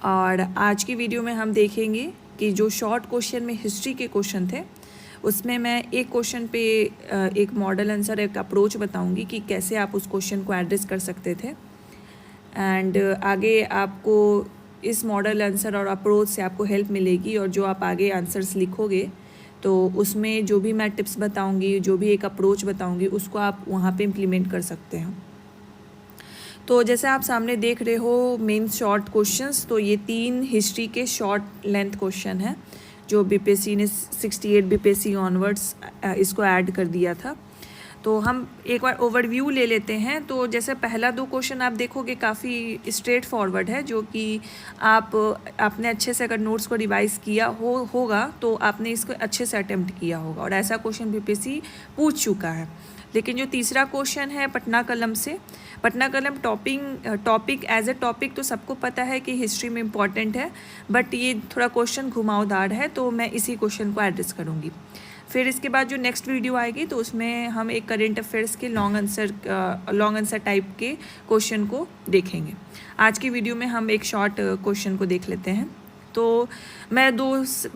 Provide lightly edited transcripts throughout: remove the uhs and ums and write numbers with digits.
और आज की वीडियो में हम देखेंगे कि जो शॉर्ट क्वेश्चन में हिस्ट्री के क्वेश्चन थे उसमें मैं एक क्वेश्चन पे एक मॉडल आंसर, एक अप्रोच बताऊंगी कि कैसे आप उस क्वेश्चन को एड्रेस कर सकते थे। एंड आगे आपको इस मॉडल आंसर और अप्रोच से आपको हेल्प मिलेगी, और जो आप आगे आंसर्स लिखोगे तो उसमें जो भी मैं टिप्स बताऊंगी, जो भी एक अप्रोच बताऊंगी, उसको आप वहाँ पे इम्प्लीमेंट कर सकते हैं। तो जैसे आप सामने देख रहे हो मेन शॉर्ट क्वेश्चंस, तो ये 3 हिस्ट्री के शॉर्ट लेंथ क्वेश्चन हैं जो बीपीएससी ने 68 बीपीएससी ऑनवर्ड्स इसको ऐड कर दिया था। तो हम एक बार ओवरव्यू ले लेते हैं। तो जैसे पहला 2 क्वेश्चन आप देखोगे काफ़ी स्ट्रेट फॉरवर्ड है, जो कि आपने अच्छे से अगर नोट्स को रिवाइज किया होगा तो आपने इसको अच्छे से अटेम्प्ट किया होगा, और ऐसा क्वेश्चन बीपीएससी पूछ चुका है। लेकिन जो तीसरा क्वेश्चन है पटना कलम से, पटना कलम टॉपिक एज ए टॉपिक तो सबको पता है कि हिस्ट्री में इम्पॉर्टेंट है, बट ये थोड़ा क्वेश्चन घुमावदार है, तो मैं इसी क्वेश्चन को एड्रेस करूँगी। फिर इसके बाद जो नेक्स्ट वीडियो आएगी तो उसमें हम एक करेंट अफेयर्स के लॉन्ग आंसर टाइप के क्वेश्चन को देखेंगे। आज की वीडियो में हम एक शॉर्ट क्वेश्चन को देख लेते हैं। तो मैं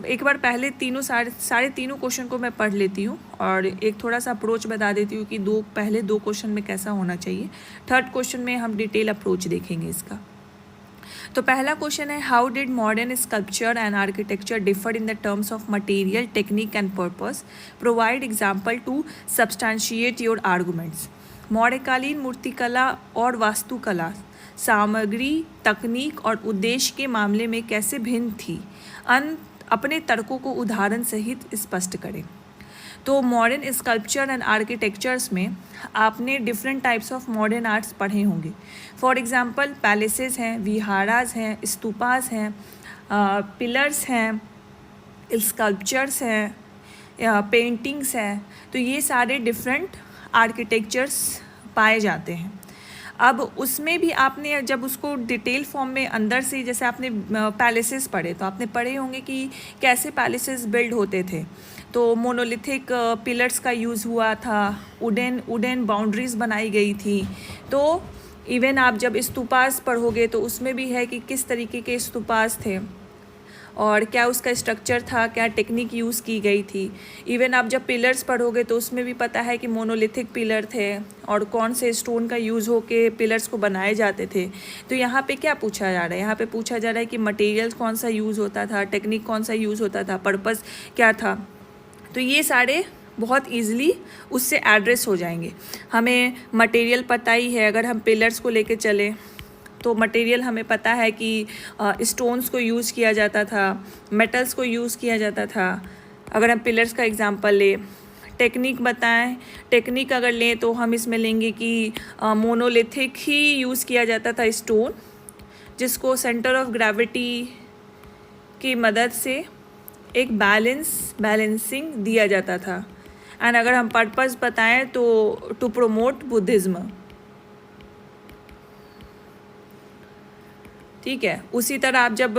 एक बार पहले साढ़े तीनों क्वेश्चन को मैं पढ़ लेती हूँ और एक थोड़ा सा अप्रोच बता देती हूँ कि पहले दो क्वेश्चन में कैसा होना चाहिए। थर्ड क्वेश्चन में हम डिटेल अप्रोच देखेंगे इसका। तो पहला क्वेश्चन है, how did modern sculpture and architecture differ in the terms of material, technique and purpose? Provide example to substantiate your arguments. मौर्यकालीन मूर्तिकला और वास्तुकला सामग्री, तकनीक और उद्देश्य के मामले में कैसे भिन्न थी? अपने तर्कों को उदाहरण सहित स्पष्ट करें। तो मॉडर्न स्कल्पचर एंड आर्किटेक्चर्स में आपने different types of modern arts पढ़े होंगे। फॉर एग्जांपल पैलेसेस हैं, विहारास हैं, स्तूपास हैं, पिलर्स हैं, स्कल्पचर्स हैं, पेंटिंग्स हैं। तो ये सारे डिफरेंट आर्किटेक्चर्स पाए जाते हैं। अब उसमें भी आपने जब उसको डिटेल फॉर्म में अंदर से, जैसे आपने पैलेसेस पढ़े तो आपने पढ़े होंगे कि कैसे पैलेसेस बिल्ड होते थे। तो मोनोलिथिक पिलर्स का यूज़ हुआ था, वुडन बाउंड्रीज बनाई गई थी। तो इवन आप जब स्तूपास पढ़ोगे तो उसमें भी है कि किस तरीके के स्तूपास थे और क्या उसका स्ट्रक्चर था, क्या टेक्निक यूज़ की गई थी। इवन आप जब पिलर्स पढ़ोगे तो उसमें भी पता है कि मोनोलिथिक पिलर थे और कौन से स्टोन का यूज़ होके पिलर्स को बनाए जाते थे। तो यहाँ पे क्या पूछा जा रहा है? यहाँ पे पूछा जा रहा है कि मटेरियल कौन सा यूज़ होता था, टेक्निक कौन सा यूज़ होता था, पर्पस क्या था। तो ये सारे बहुत ईजिली उससे एड्रेस हो जाएंगे। हमें मटेरियल पता ही है, अगर हम पिलर्स को लेके चलें तो मटेरियल हमें पता है कि स्टोन्स को यूज़ किया जाता था, मेटल्स को यूज़ किया जाता था। अगर हम पिलर्स का एग्जांपल लें, टेक्निक बताएं, टेक्निक अगर लें तो हम इसमें लेंगे कि मोनोलिथिक ही यूज़ किया जाता था स्टोन, जिसको सेंटर ऑफ ग्रेविटी की मदद से एक बैलेंसिंग दिया जाता था। एंड अगर हम पर्पस बताएं तो टू प्रोमोट बुद्धिज़्म। ठीक है। उसी तरह आप जब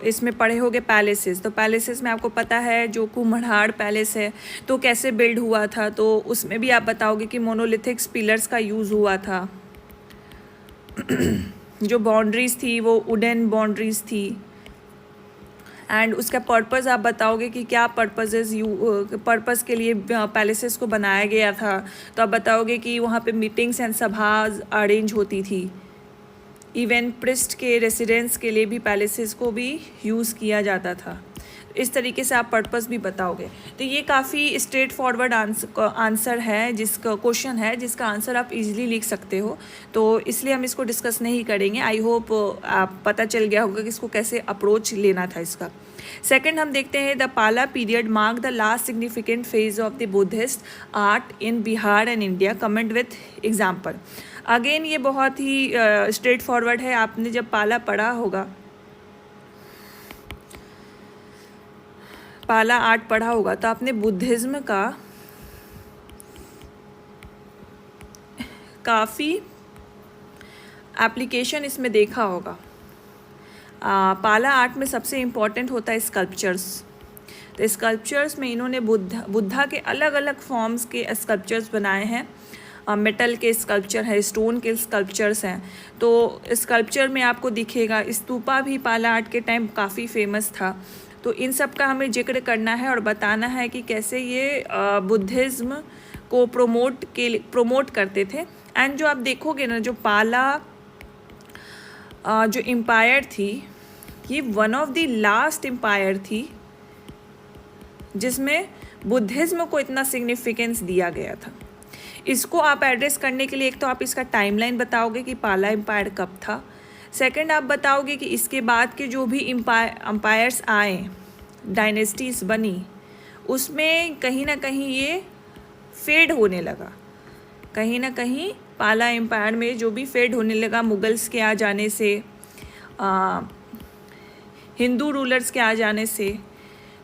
इसमें पढ़े होगे पैलेसेस, तो पैलेसेस में आपको पता है जो कुम्हड़ार पैलेस है तो कैसे बिल्ड हुआ था, तो उसमें भी आप बताओगे कि मोनोलिथिक पिलर्स का यूज़ हुआ था। जो बाउंड्रीज थी वो वुडन बाउंड्रीज थी। एंड उसका पर्पस आप बताओगे कि क्या पर्पस के लिए पैलेसेस को बनाया गया था। तो आप बताओगे कि वहाँ पे मीटिंग्स एंड सभा अरेंज होती थी। इवन प्रिस्ट के रेसिडेंस के लिए भी पैलेसेस को भी यूज़ किया जाता था। इस तरीके से आप पर्पस भी बताओगे। तो ये काफ़ी स्ट्रेट फॉरवर्ड आंसर है, जिसका क्वेश्चन है जिसका आंसर आप इजीली लिख सकते हो। तो इसलिए हम इसको डिस्कस नहीं करेंगे। आई होप आप पता चल गया होगा कि इसको कैसे अप्रोच लेना था इसका। सेकंड हम देखते हैं, द पाला period mark the last significant phase of the Buddhist art in Bihar and India, comment with example. Again ये बहुत ही स्ट्रेट फॉरवर्ड है। आपने जब पाला पढ़ा होगा, पाला आर्ट पढ़ा होगा, तो आपने बुद्धिज़्म का काफ़ी एप्लीकेशन इसमें देखा होगा। पाला आर्ट में सबसे इम्पॉर्टेंट होता है स्कल्पचर्स। तो स्कल्पचर्स में इन्होंने बुद्धा के अलग अलग फॉर्म्स के स्कल्पचर्स बनाए हैं। मेटल के स्कल्पचर है, स्टोन के स्कल्पचर्स हैं। तो स्कल्पचर में आपको दिखेगा स्तूपा भी पाला आर्ट के टाइम काफ़ी फेमस था। तो इन सब का हमें जिक्र करना है और बताना है कि कैसे ये बुद्धिज़्म को प्रमोट करते थे। एंड जो आप देखोगे ना, जो पाला जो एम्पायर थी, ये one of the last empire थी जिसमें बुद्धिज़्म को इतना सिग्निफिकेंस दिया गया था। इसको आप एड्रेस करने के लिए एक तो आप इसका टाइमलाइन बताओगे कि पाला एम्पायर कब था। सेकंड, आप बताओगे कि इसके बाद के जो भी एम्पायर्स आए, डायनेस्टीज बनी, उसमें कहीं ना कहीं ये फेड होने लगा। कहीं ना कहीं पाला एम्पायर में जो भी फेड होने लगा मुगल्स के आ जाने से, हिंदू रूलर्स के आ जाने से,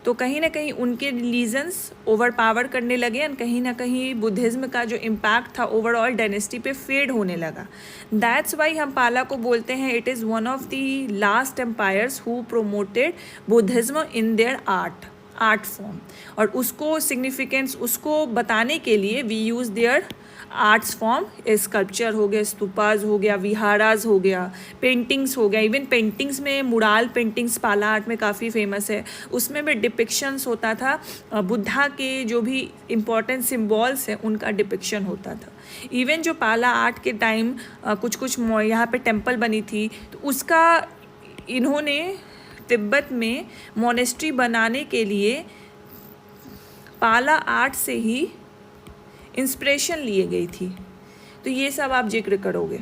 तो कहीं ना कहीं उनके रिलीजन्स ओवर पावर करने लगे और कहीं ना कहीं बुद्धिज़्म का जो इम्पैक्ट था ओवरऑल डायनेस्टी पे फेड होने लगा। दैट्स वाई हम पाला को बोलते हैं it is one of the last empires who promoted Buddhism in their art form. और उसको सिग्निफिकेंस उसको बताने के लिए we use their arts form, sculpture हो गया, स्तूपाज हो गया, विहाराज हो गया, पेंटिंग्स हो गया। इवन पेंटिंग्स में मुराल पेंटिंग्स पाला आर्ट में काफ़ी फेमस है। उसमें भी डिपिक्शंस होता था, बुद्धा के जो भी इम्पोर्टेंट सिम्बॉल्स हैं उनका डिपिक्शन होता था। इवन जो पाला आर्ट के टाइम कुछ यहाँ पे टेम्पल बनी थी, तो उसका इन्होंने तिब्बत में मोनेस्ट्री बनाने के लिए पाला आर्ट से ही इंस्पिरेशन लिए गई थी। तो ये सब आप जिक्र करोगे,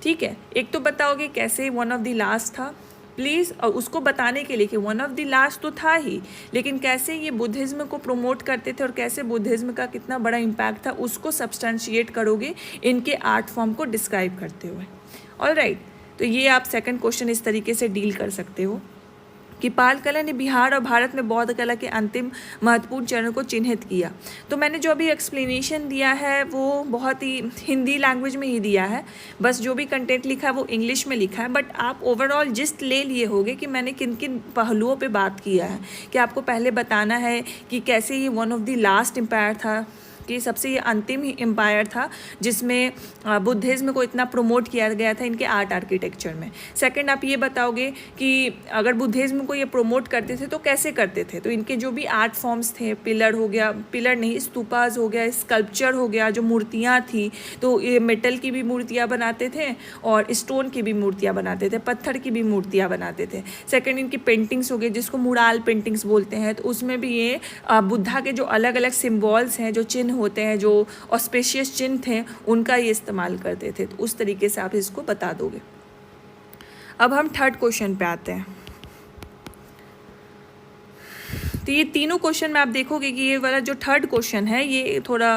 ठीक है। एक तो बताओगे कैसे वन ऑफ द लास्ट था, प्लीज़, और उसको बताने के लिए कि वन ऑफ द लास्ट तो था ही, लेकिन कैसे ये बुद्धिज़्म को प्रमोट करते थे और कैसे बुद्धिज़्म का कितना बड़ा इम्पैक्ट था, उसको सब्सटेंशिएट करोगे इनके आर्ट फॉर्म को डिस्क्राइब करते हुए। ऑलराइट, तो ये आप सेकंड क्वेश्चन इस तरीके से डील कर सकते हो कि पाल कला ने बिहार और भारत में बौद्ध कला के अंतिम महत्वपूर्ण चरणों को चिन्हित किया। तो मैंने जो अभी एक्सप्लेनेशन दिया है वो बहुत ही हिंदी लैंग्वेज में ही दिया है, बस जो भी कंटेंट लिखा है वो इंग्लिश में लिखा है, बट आप ओवरऑल जिस्ट ले लिए होगे कि मैंने किन किन पहलुओं पे बात किया है। कि आपको पहले बताना है कि कैसे ये one of the last empire था, कि सबसे ये अंतिम ही एम्पायर था जिसमें बुद्धिज़्म को इतना प्रमोट किया गया था इनके आर्ट आर्किटेक्चर में। सेकंड, आप ये बताओगे कि अगर बुद्धिज़्म को ये प्रमोट करते थे तो कैसे करते थे। तो इनके जो भी आर्ट फॉर्म्स थे, पिलर हो गया, पिलर नहीं, स्तूपाज हो गया, स्कल्पचर हो गया, जो मूर्तियाँ थी, तो ये मेटल की भी मूर्तियाँ बनाते थे और स्टोन की भी मूर्तियाँ बनाते थे, पत्थर की भी मूर्तियाँ बनाते थे। सेकेंड, इनकी पेंटिंग्स हो गई जिसको मुराल पेंटिंग्स बोलते हैं, तो उसमें भी ये बुद्धा के जो अलग अलग सिम्बॉल्स हैं, जो चिन्ह होते हैं, जो ऑस्पेशियस चिन्ह थे, उनका ये इस्तेमाल करते थे। तो उस तरीके से आप इसको बता दोगे। अब हम थर्ड क्वेश्चन पे आते हैं। तो ये तीनों क्वेश्चन में आप देखोगे कि ये वाला जो थर्ड क्वेश्चन है ये थोड़ा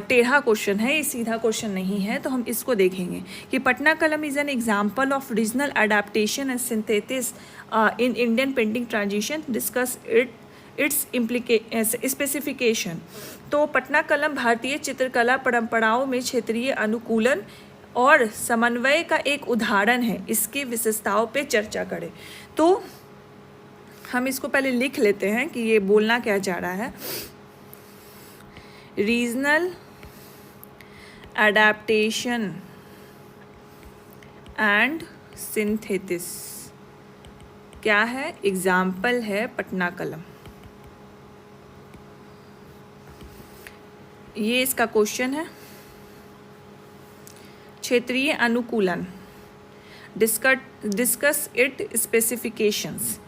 टेढ़ा क्वेश्चन है, ये सीधा क्वेश्चन नहीं है। तो हम इसको देखेंगे कि पटना कलम is an example of regional adaptation and synthesis in Indian painting transition, discuss it's specification. तो पटना कलम भारतीय चित्रकला परंपराओं में क्षेत्रीय अनुकूलन और समन्वय का एक उदाहरण है, इसकी विशेषताओं पे चर्चा करें। तो हम इसको पहले लिख लेते हैं कि ये बोलना क्या चाह रहा है। रीजनल एडेप्टेशन एंड सिंथेसिस क्या है? एग्जाम्पल है पटना कलम। ये इसका क्वेश्चन है। क्षेत्रीय अनुकूलन, डिस्कस इट स्पेसिफिकेशंस।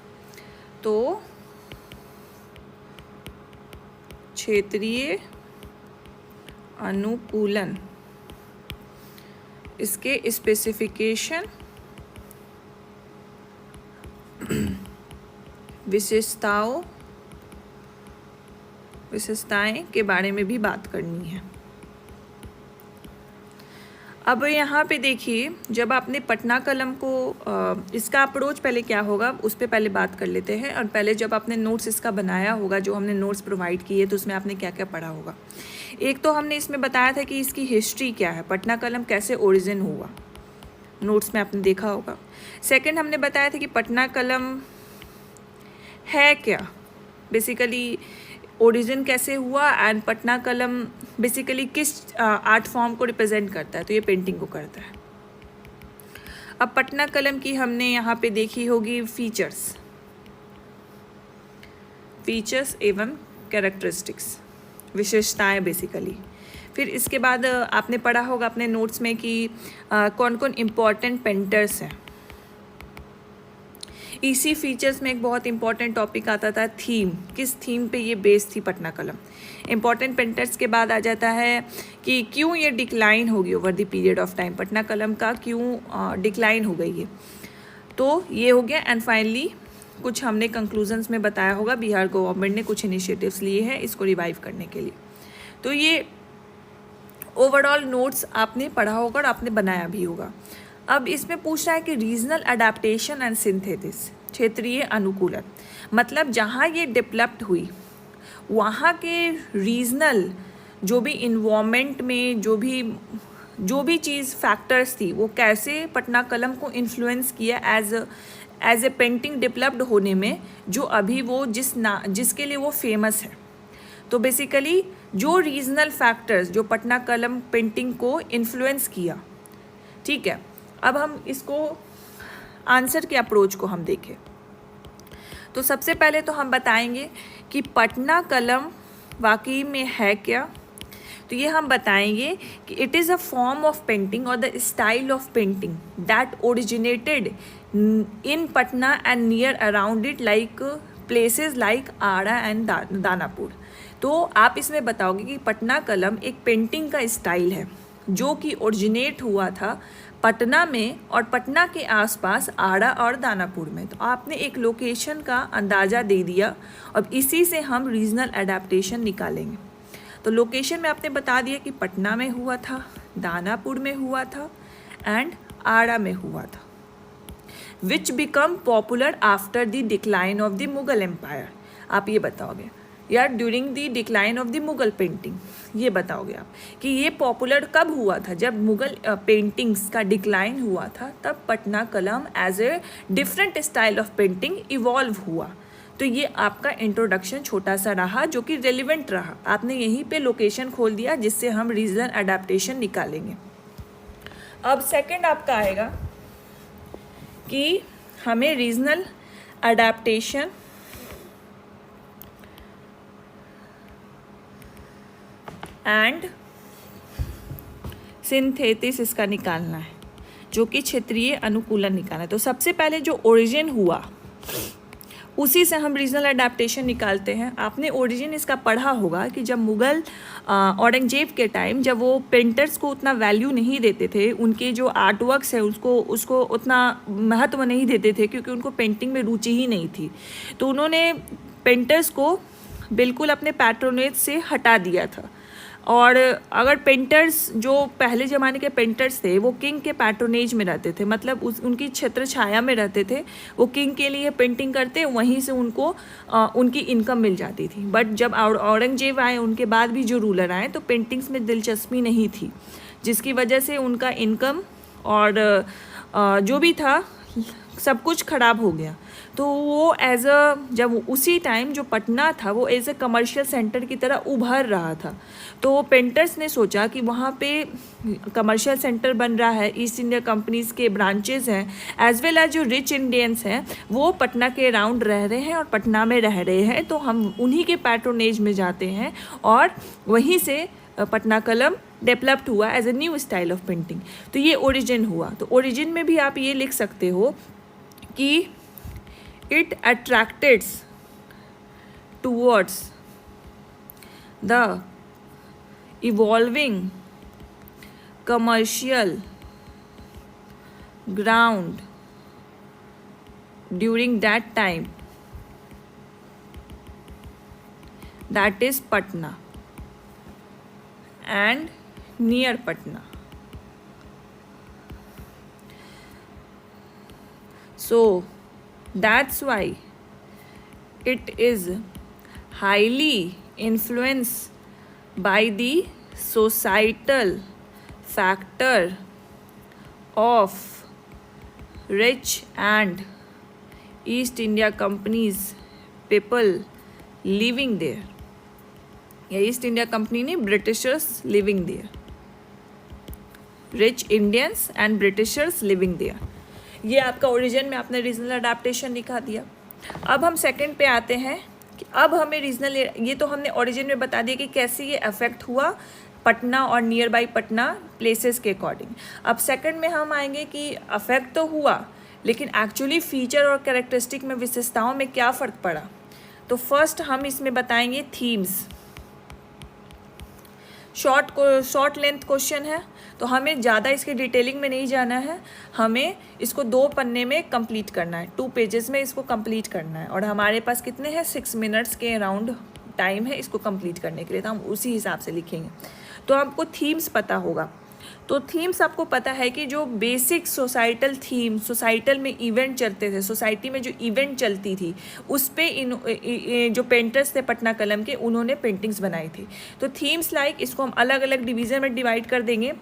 तो क्षेत्रीय अनुकूलन, इसके स्पेसिफिकेशन, विशेषताएं के बारे में भी बात करनी है। अब यहाँ पे देखिए, जब आपने पटना कलम को इसका अप्रोच पहले क्या होगा उस पर पहले बात कर लेते हैं। और पहले जब आपने नोट्स इसका बनाया होगा, जो हमने नोट्स प्रोवाइड किए, तो उसमें आपने क्या क्या पढ़ा होगा। एक तो हमने इसमें बताया था कि इसकी हिस्ट्री क्या है, पटना कलम कैसे ओरिजिन हुआ, नोट्स में आपने देखा होगा। सेकंड, हमने बताया था कि पटना कलम है क्या, बेसिकली ओरिजिन कैसे हुआ एंड पटना कलम बेसिकली किस आर्ट फॉर्म को रिप्रेजेंट करता है, तो ये पेंटिंग को करता है। अब पटना कलम की हमने यहाँ पे देखी होगी फीचर्स एवं कैरेक्टरिस्टिक्स, विशेषताएं बेसिकली। फिर इसके बाद आपने पढ़ा होगा अपने नोट्स में कि कौन कौन इम्पॉर्टेंट पेंटर्स हैं। इसी फीचर्स में एक बहुत इंपॉर्टेंट टॉपिक आता था थीम, किस थीम पे ये बेस थी पटना कलम। इम्पॉर्टेंट पेंटर्स के बाद आ जाता है कि क्यों ये डिक्लाइन होगी over the period of time, Patna कलम का क्यों डिक्लाइन हो गई है, तो ये हो गया। एंड फाइनली कुछ हमने कंक्लूजन्स में बताया होगा, बिहार गवर्नमेंट ने कुछ इनिशिएटिव्स लिए हैं इसको रिवाइव करने के लिए। तो ये ओवरऑल नोट्स आपने पढ़ा होगा और आपने बनाया भी होगा। अब इसमें पूछ रहा है कि रीजनल अडेप्टेशन एंड सिंथेसिस, क्षेत्रीय अनुकूलन, मतलब जहाँ ये डेवलप्ड हुई वहाँ के रीजनल जो भी इन्वायरमेंट में जो भी चीज़ फैक्टर्स थी वो कैसे पटना कलम को इन्फ्लुएंस किया एज ए पेंटिंग डेवलप्ड होने में, जो अभी वो जिसके लिए वो फेमस है। तो बेसिकली जो रीजनल फैक्टर्स जो पटना कलम पेंटिंग को इन्फ्लुएंस किया, ठीक है। अब हम इसको आंसर के अप्रोच को हम देखें तो सबसे पहले तो हम बताएंगे कि पटना कलम वाकई में है क्या। तो ये हम बताएंगे कि it is a form of painting और the style of painting that originated in Patna and near around it like places like Ara and Danapur. तो आप इसमें बताओगे कि पटना कलम एक पेंटिंग का स्टाइल है जो कि ओरिजिनेट हुआ था पटना में और पटना के आसपास आड़ा और दानापुर में। तो आपने एक लोकेशन का अंदाज़ा दे दिया। अब इसी से हम रीजनल अडेप्टेशन निकालेंगे। तो लोकेशन में आपने बता दिया कि पटना में हुआ था, दानापुर में हुआ था एंड आड़ा में हुआ था, which become popular after the decline of the Mughal empire. आप ये बताओगे या during the decline of the Mughal painting, ये बताओगे आप कि ये पॉपुलर कब हुआ था, जब मुगल पेंटिंग्स का डिक्लाइन हुआ था, तब Patna Kalam as a different style of painting evolve हुआ। तो ये आपका इंट्रोडक्शन छोटा सा रहा जो कि रेलिवेंट रहा। आपने यहीं पे लोकेशन खोल दिया जिससे हम रीजनल अडेप्टेशन निकालेंगे। अब सेकंड आपका आएगा कि हमें रीजनल अडेप्टेशन एंड सिंथेसिस इसका निकालना है, जो कि क्षेत्रीय अनुकूलन निकालना है। तो सबसे पहले जो ओरिजिन हुआ उसी से हम रीजनल अडेप्टेशन निकालते हैं। आपने ओरिजिन इसका पढ़ा होगा कि जब मुगल औरंगजेब के टाइम जब वो पेंटर्स को उतना वैल्यू नहीं देते थे, उनके जो आर्ट वर्क्स है उसको उतना महत्व नहीं देते थे क्योंकि उनको पेंटिंग में रुचि ही नहीं थी। तो उन्होंने पेंटर्स को बिल्कुल अपने पैट्रोनेज से हटा दिया था। और अगर पेंटर्स जो पहले ज़माने के पेंटर्स थे वो किंग के पैट्रोनेज में रहते थे, मतलब उनकी छत्र छाया में रहते थे, वो किंग के लिए पेंटिंग करते, वहीं से उनको उनकी इनकम मिल जाती थी। बट जब औरंगजेब आए, उनके बाद भी जो रूलर आए, तो पेंटिंग्स में दिलचस्पी नहीं थी, जिसकी वजह से उनका इनकम और जो भी था सब कुछ ख़राब हो गया। तो वो जब उसी टाइम जो पटना था वो एज ए कमर्शियल सेंटर की तरह उभर रहा था। तो पेंटर्स ने सोचा कि वहाँ पे कमर्शियल सेंटर बन रहा है, ईस्ट इंडिया कंपनीज़ के ब्रांचेज हैं, एज वेल एज जो रिच इंडियंस हैं वो पटना के अराउंड रह रहे हैं और पटना में रह रहे हैं, तो हम उन्हीं के पैट्रोनेज में जाते हैं और वहीं से पटना कलम डेवलप्ड हुआ as a new style of painting. तो ये ओरिजिन हुआ। तो ओरिजिन में भी आप ये लिख सकते हो कि it attracted towards the evolving commercial ground during that time, that is Patna and near Patna. So that's why it is highly influenced by the societal factor of rich and East India Company's people living there. या East India Company ने Britishers living there, rich Indians and Britishers living there. ये आपका origin में आपने regional adaptation दिखा दिया। अब हम सेकंड पे आते हैं कि अब हमें रीजनल, ये तो हमने ओरिजिन में बता दिया कि कैसे ये अफेक्ट हुआ पटना और नियर बाई पटना प्लेसेस के अकॉर्डिंग। अब सेकंड में हम आएंगे कि अफेक्ट तो हुआ लेकिन एक्चुअली फीचर और कैरेक्टरिस्टिक में, विशेषताओं में क्या फ़र्क पड़ा। तो फर्स्ट हम इसमें बताएंगे थीम्स। शॉर्ट लेंथ क्वेश्चन है तो हमें ज़्यादा इसके डिटेलिंग में नहीं जाना है, हमें इसको 2 पन्ने में कंप्लीट करना है, 2 पेजेस में इसको कंप्लीट करना है। और हमारे पास कितने हैं, 6 मिनट्स के अराउंड टाइम है इसको कंप्लीट करने के लिए, तो हम उसी हिसाब से लिखेंगे। तो आपको थीम्स पता होगा, तो थीम्स आपको पता है कि जो बेसिक सोसाइटल थीम, सोसाइटल में इवेंट चलते थे, सोसाइटी में जो इवेंट चलती थी उस पे जो पेंटर्स थे पटना कलम के, उन्होंने पेंटिंग्स बनाई थी। तो थीम्स लाइक इसको हम अलग अलग डिवीज़न में डिवाइड कर देंगे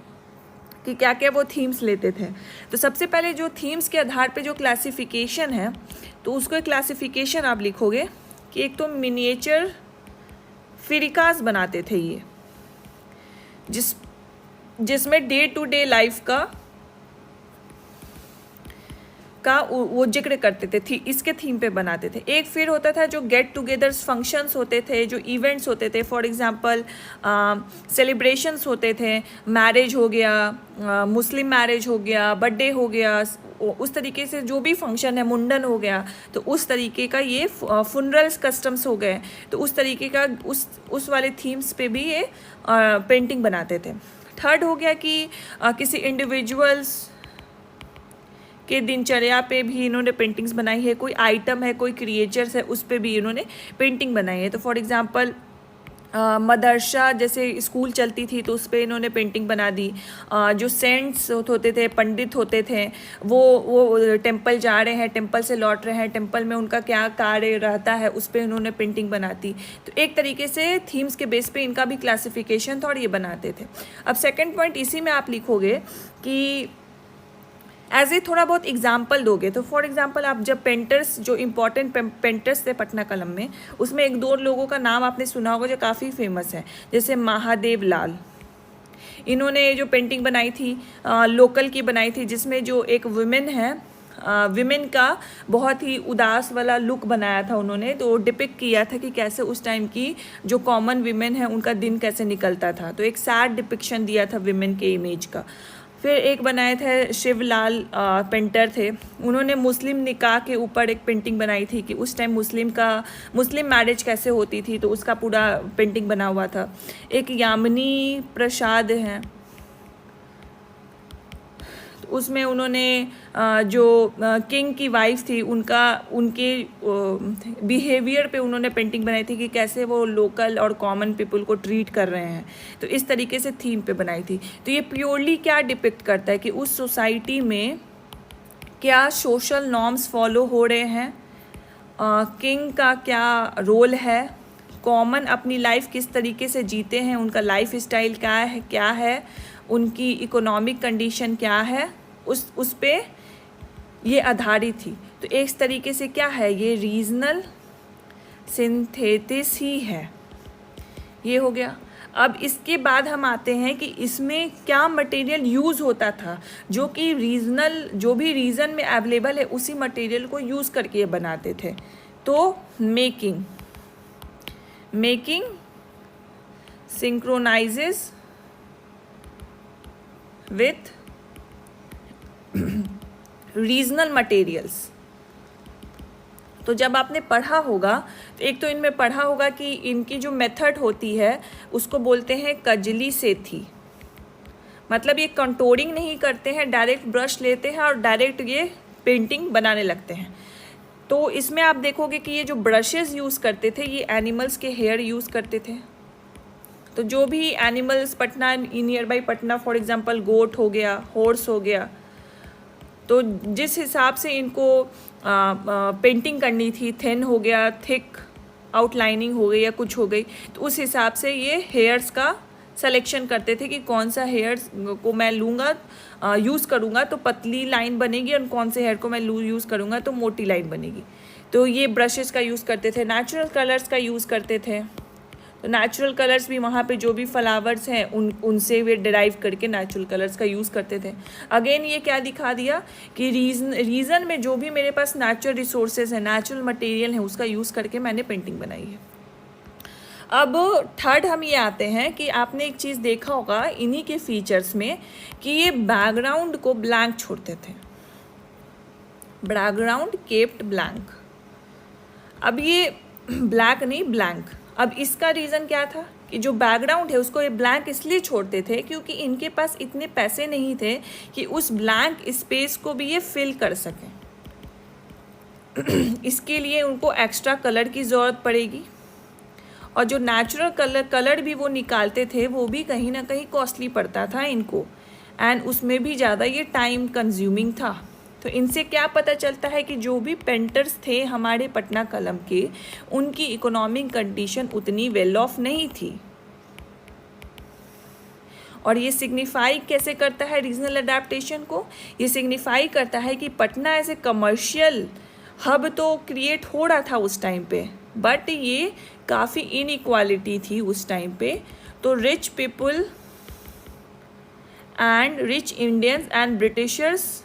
कि क्या क्या वो थीम्स लेते थे। तो सबसे पहले जो थीम्स के आधार पे जो क्लासिफिकेशन है, तो उसको क्लासिफिकेशन आप लिखोगे कि एक तो मिनिएचर फिरिकास बनाते थे ये, जिसमें डे टू डे लाइफ का वो जिक्र करते थे, इसके थीम पे बनाते थे। एक फिर होता था जो गेट टुगेदर्स फंक्शंस होते थे, जो इवेंट्स होते थे, फॉर एग्जांपल सेलिब्रेशंस होते थे, मैरिज हो गया, मुस्लिम मैरिज हो गया, बर्थडे हो गया, उस तरीके से जो भी फंक्शन है, मुंडन हो गया, तो उस तरीके का ये फुनरल्स कस्टम्स हो गए, तो उस तरीके का उस वाले थीम्स पे भी ये पेंटिंग बनाते थे। थर्ड हो गया कि किसी इंडिविजुअल्स के दिनचर्या पे भी इन्होंने पेंटिंग्स बनाई है, कोई आइटम है, कोई क्रिएचर्स है, उस पे भी इन्होंने पेंटिंग बनाई है। तो फॉर एग्जांपल मदरसा जैसे स्कूल चलती थी तो उस पर इन्होंने पेंटिंग बना दी। जो सेंट्स होते थे, पंडित होते थे, वो टेंपल जा रहे हैं, टेंपल से लौट रहे हैं, टेंपल में उनका क्या कार्य रहता है, उस पर इन्होंने पेंटिंग बनाती। तो एक तरीके से थीम्स के बेस पे इनका भी क्लासिफिकेशन था और ये बनाते थे। अब सेकेंड पॉइंट इसी में आप लिखोगे कि एज ए थोड़ा बहुत एग्जाम्पल दोगे। तो फॉर एग्जाम्पल आप जब पेंटर्स, जो इम्पोर्टेंट पेंटर्स थे पटना कलम में, उसमें 1-2 लोगों का नाम आपने सुना होगा जो काफ़ी फेमस है, जैसे महादेव लाल। इन्होंने जो पेंटिंग बनाई थी लोकल की बनाई थी, जिसमें जो एक वुमेन है, विमेन का बहुत ही उदास वाला लुक बनाया था उन्होंने। तो डिपिक्ट किया था कि कैसे उस टाइम की जो कॉमन विमेन है उनका दिन कैसे निकलता था। तो एक सैड डिपिक्शन दिया था विमेन के इमेज का। फिर एक बनाए थे शिवलाल पेंटर थे, उन्होंने मुस्लिम निकाह के ऊपर एक पेंटिंग बनाई थी कि उस टाइम मुस्लिम मैरिज कैसे होती थी, तो उसका पूरा पेंटिंग बना हुआ था। एक यामिनी प्रसाद हैं, उसमें उन्होंने जो किंग की वाइफ थी उनके बिहेवियर पे उन्होंने पेंटिंग बनाई थी कि कैसे वो लोकल और कॉमन पीपल को ट्रीट कर रहे हैं। तो इस तरीके से थीम पे बनाई थी। तो ये प्योरली क्या डिपिक्ट करता है कि उस सोसाइटी में क्या सोशल नॉर्म्स फॉलो हो रहे हैं, किंग का क्या रोल है, कॉमन अपनी लाइफ किस तरीके से जीते हैं, उनका लाइफ स्टाइल क्या है, उनकी इकोनॉमिक कंडीशन क्या है, उस पे ये आधारित थी। तो एक तरीके से क्या है, ये रीजनल सिंथेसिस ही है। ये हो गया। अब इसके बाद हम आते हैं कि इसमें क्या मटेरियल यूज़ होता था, जो कि जो भी रीजन में अवेलेबल है उसी मटेरियल को यूज़ करके ये बनाते थे। तो मेकिंग सिंक्रोनाइजेस विथ रीजनल मटेरियल्स। तो जब आपने पढ़ा होगा तो एक तो इनमें पढ़ा होगा कि इनकी जो मेथड होती है उसको बोलते हैं कजली से थी, मतलब ये कंटोरिंग नहीं करते हैं, डायरेक्ट ब्रश लेते हैं और डायरेक्ट ये पेंटिंग बनाने लगते हैं। तो इसमें आप देखोगे कि ये जो ब्रशेस यूज़ करते थे ये एनिमल्स के हेयर यूज़ करते थे। तो जो भी animals Patna, near by Patna, for example goat हो गया, हॉर्स हो गया, तो जिस हिसाब से इनको पेंटिंग करनी थी, थिन हो गया, थिक आउटलाइनिंग हो गई या कुछ हो गई, तो उस हिसाब से ये हेयर्स का सिलेक्शन करते थे कि कौन सा हेयर्स को मैं लूँगा, यूज़ करूँगा तो पतली लाइन बनेगी, और कौन से हेयर को मैं यूज़ करूँगा तो मोटी लाइन बनेगी। तो ये ब्रशेस का यूज़ करते थे, नेचुरल कलर्स का यूज़ करते थे। तो नेचुरल कलर्स भी वहाँ पे जो भी फ्लावर्स हैं उनसे वे डिराइव करके नेचुरल कलर्स का यूज़ करते थे। अगेन ये क्या दिखा दिया कि रीज़न में जो भी मेरे पास नेचुरल रिसोर्सेज है, नेचुरल मटेरियल है, उसका यूज़ करके मैंने पेंटिंग बनाई है। अब थर्ड हम ये आते हैं कि आपने एक चीज़ देखा होगा इन्हीं के फीचर्स में कि ये बैकग्राउंड को ब्लैंक छोड़ते थे, बैकग्राउंड केप्ट ब्लैंक। अब ये ब्लैक नहीं ब्लैंक। अब इसका रीज़न क्या था कि जो बैकग्राउंड है उसको ये ब्लैंक इसलिए छोड़ते थे क्योंकि इनके पास इतने पैसे नहीं थे कि उस ब्लैंक स्पेस को भी ये फिल कर सकें। इसके लिए उनको एक्स्ट्रा कलर की ज़रूरत पड़ेगी, और जो नेचुरल कलर भी वो निकालते थे वो भी कहीं ना कहीं कॉस्टली पड़ता था इनको, एंड उसमें भी ज़्यादा ये टाइम कंज्यूमिंग था। तो इनसे क्या पता चलता है कि जो भी पेंटर्स थे हमारे पटना कलम के, उनकी इकोनॉमिक कंडीशन उतनी वेल ऑफ नहीं थी। और ये सिग्निफाई कैसे करता है रीजनल अडेप्टेशन को? ये सिग्निफाई करता है कि Patna as a commercial hub तो क्रिएट हो रहा था उस टाइम पे, बट ये काफ़ी इनइक्वालिटी थी उस टाइम पे। तो rich people and rich Indians and Britishers,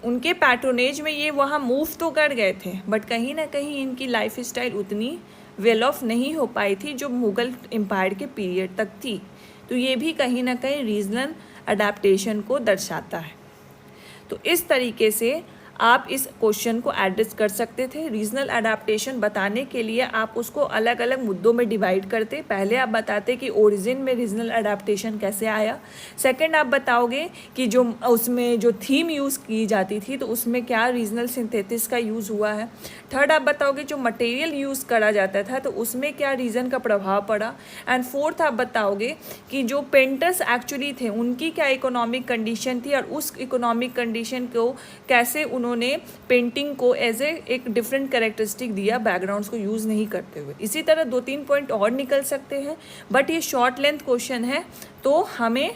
उनके पैट्रोनेज में ये वहाँ मूव तो कर गए थे, बट कहीं ना कहीं इनकी लाइफ स्टाइल उतनी वेल ऑफ नहीं हो पाई थी जो मुग़ल एम्पायर के पीरियड तक थी। तो ये भी कहीं ना कहीं रीजनल अडेप्टेशन को दर्शाता है। तो इस तरीके से आप इस क्वेश्चन को एड्रेस कर सकते थे। रीजनल अडेप्टेशन बताने के लिए आप उसको अलग अलग मुद्दों में डिवाइड करते। पहले आप बताते कि ओरिजिन में रीजनल अडेप्टेशन कैसे आया। सेकंड आप बताओगे कि जो उसमें जो थीम यूज़ की जाती थी तो उसमें क्या रीजनल सिंथेसिस का यूज़ हुआ है। थर्ड आप बताओगे जो मटेरियल यूज़ करा जाता था तो उसमें क्या रीज़न का प्रभाव पड़ा। एंड फोर्थ आप बताओगे कि जो पेंटर्स एक्चुअली थे उनकी क्या इकोनॉमिक कंडीशन थी और उस इकोनॉमिक कंडीशन को कैसे उन्होंने पेंटिंग को एज एक डिफरेंट कैरेक्टरिस्टिक दिया बैकग्राउंड्स को यूज़ नहीं करते हुए। इसी तरह 2-3 पॉइंट और निकल सकते हैं, बट ये शॉर्ट लेंथ क्वेश्चन है तो हमें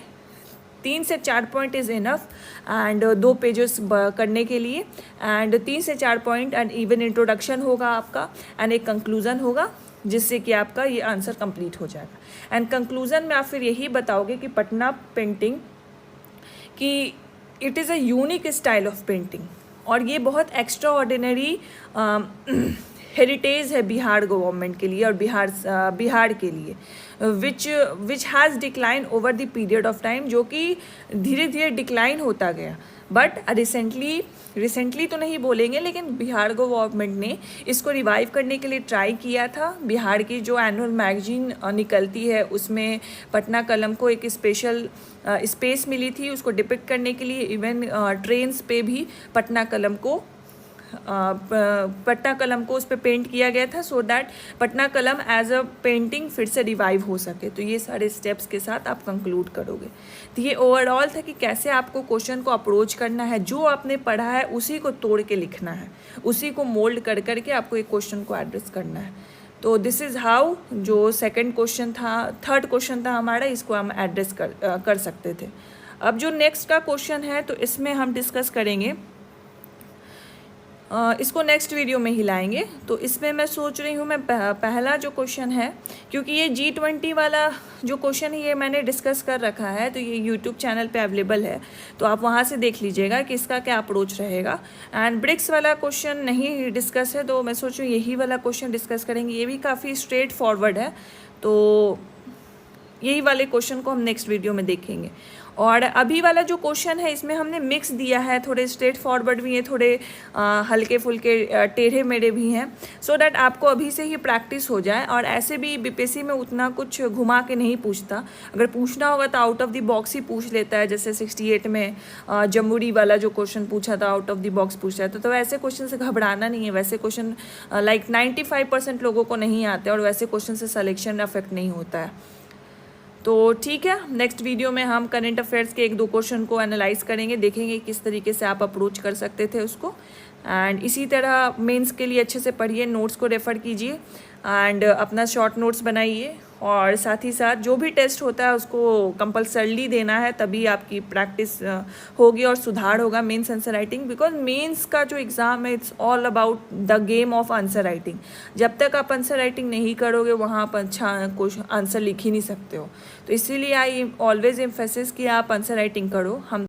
3 से 4 point is enough and 2 pages करने के लिए। एंड 3 से 4 पॉइंट एंड इवन इंट्रोडक्शन होगा आपका एंड एक कंक्लूज़न होगा जिससे कि आपका ये आंसर कंप्लीट हो जाएगा। एंड कंक्लूज़न में आप फिर यही बताओगे कि पटना पेंटिंग कि it is a unique style of painting और ये बहुत एक्स्ट्रा ऑर्डिनरी हेरिटेज है बिहार गवर्नमेंट के लिए और बिहार के लिए, which has decline over the period of time, जो कि धीरे धीरे डिक्लाइन होता गया। बट रिसेंटली तो नहीं बोलेंगे, लेकिन बिहार गवर्नमेंट ने इसको रिवाइव करने के लिए ट्राई किया था। बिहार की जो एनुअल मैगजीन निकलती है उसमें पटना कलम को एक स्पेशल स्पेस मिली थी उसको डिपिक्ट करने के लिए। इवन ट्रेन्स पे भी पटना कलम को उस पर पेंट किया गया था so that Patna Kalam as a painting फिर से रिवाइव हो सके। तो ये सारे स्टेप्स के साथ आप कंक्लूड करोगे। तो ये ओवरऑल था कि कैसे आपको क्वेश्चन को अप्रोच करना है। जो आपने पढ़ा है उसी को तोड़ के लिखना है, उसी को मोल्ड कर करके आपको एक क्वेश्चन को एड्रेस करना है। तो दिस इज़ हाउ जो थर्ड क्वेश्चन था हमारा, इसको हम एड्रेस कर सकते थे। अब जो नेक्स्ट का क्वेश्चन है तो इसमें हम डिस्कस करेंगे, इसको नेक्स्ट वीडियो में ही लाएंगे। तो इसमें मैं सोच रही हूँ मैं पहला जो क्वेश्चन है, क्योंकि ये G20 वाला जो क्वेश्चन है ये मैंने डिस्कस कर रखा है तो ये यूट्यूब चैनल पे अवेलेबल है, तो आप वहाँ से देख लीजिएगा कि इसका क्या अप्रोच रहेगा। एंड ब्रिक्स वाला क्वेश्चन नहीं डिस्कस है तो मैं सोचूँ यही वाला क्वेश्चन डिस्कस करेंगे। ये भी काफ़ी स्ट्रेट फॉरवर्ड है, तो यही वाले क्वेश्चन को हम नेक्स्ट वीडियो में देखेंगे। और अभी वाला जो क्वेश्चन है इसमें हमने मिक्स दिया है, थोड़े स्ट्रेट फॉरवर्ड भी हैं, थोड़े हल्के फुल्के टेढ़े मेढ़े भी हैं, सो दैट आपको अभी से ही प्रैक्टिस हो जाए। और ऐसे भी बीपीएससी में उतना कुछ घुमा के नहीं पूछता, अगर पूछना होगा तो आउट ऑफ द बॉक्स ही पूछ लेता है। जैसे 68 में जमुरी वाला जो क्वेश्चन पूछा था आउट ऑफ द बॉक्स पूछ रहा था। तो वैसे क्वेश्चन से घबराना नहीं है। वैसे क्वेश्चन लाइक 95% लोगों को नहीं आते और वैसे क्वेश्चन से सिलेक्शन अफेक्ट नहीं होता है। तो ठीक है, नेक्स्ट वीडियो में हम करंट अफेयर्स के 1-2 क्वेश्चन को एनालाइज करेंगे, देखेंगे किस तरीके से आप अप्रोच कर सकते थे उसको। एंड इसी तरह मेंस के लिए अच्छे से पढ़िए, नोट्स को रेफ़र कीजिए एंड अपना शॉर्ट नोट्स बनाइए और साथ ही साथ जो भी टेस्ट होता है उसको कंपल्सरली देना है, तभी आपकी प्रैक्टिस होगी और सुधार होगा mains answer writing. Because mains का जो एग्ज़ाम है it's all about the game of answer writing. जब तक आप आंसर राइटिंग नहीं करोगे वहाँ आप अच्छा क्वेश्चन आंसर लिख ही नहीं सकते हो। तो इसीलिए आई ऑलवेज एम्फेसिस कि आप आंसर राइटिंग करो। हम